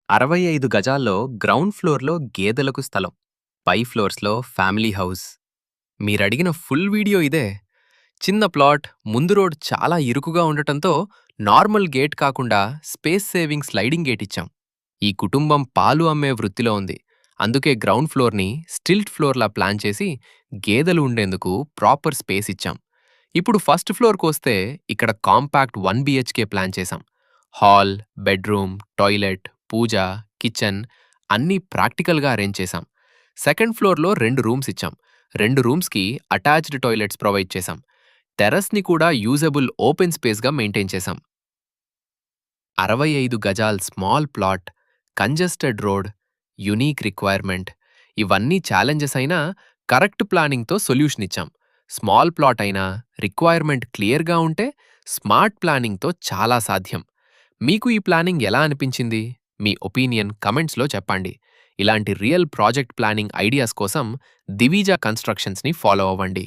65 గజాల్లో గ్రౌండ్ ఫ్లోర్‌లో గేదెలకు స్థలం. పై ఫ్లోర్స్‌లో ఫ్యామిలీ హౌస్. మీరడిగిన ఫుల్ వీడియో ఇదే. చిన్న ప్లాట్, ముందు రోడ్ చాలా ఇరుకుగా ఉండటంతో నార్మల్ గేట్ కాకుండా స్పేస్ సేవింగ్ స్లైడింగ్ గేట్ ఇచ్చాం. ఈ కుటుంబం పాలు అమ్మే వృత్తిలో ఉంది. అందుకే గ్రౌండ్ ఫ్లోర్‌ని స్టిల్ట్ ఫ్లోర్‌లా ప్లాన్ చేసి గేదెలు ఉండేందుకు ప్రాపర్ స్పేస్ ఇచ్చాం. ఇప్పుడు ఫస్ట్ ఫ్లోర్‌కొస్తే ఇక్కడ కాంపాక్ట్ 1 బీహెచ్‌కే ప్లాన్ చేశాం. హాల్, బెడ్రూమ్, టాయిలెట్, పూజ, కిచెన్ అన్నీ ప్రాక్టికల్‌గా అరేంజ్ చేశాం. సెకండ్ ఫ్లోర్‌లో 2 రూమ్స్ ఇచ్చాం. 2 రూమ్స్‌కి అటాచ్డ్ టాయిలెట్స్ ప్రొవైడ్ చేశాం. టెర్రస్‌ని కూడా యూజబుల్ ఓపెన్ స్పేస్‌గా మెయింటైన్ చేశాం. 65 గజాల్ small plot, congested road, unique requirement ఇవన్నీ ఛాలెంజెస్ అయినా కరెక్ట్ ప్లానింగ్‌తో సొల్యూషన్ ఇచ్చాం. స్మాల్ ప్లాట్ అయినా రిక్వైర్మెంట్ క్లియర్‌గా ఉంటే స్మార్ట్ ప్లానింగ్‌తో చాలా సాధ్యం. మీకు ఈ ప్లానింగ్ ఎలా అనిపించింది? మీ ఒపీనియన్ కమెంట్స్‌లో చెప్పండి. ఇలాంటి రియల్ ప్రాజెక్ట్ ప్లానింగ్ ఐడియాస్ కోసం దివిజా కన్‌స్ట్రక్షన్స్‌ని ఫాలో అవ్వండి.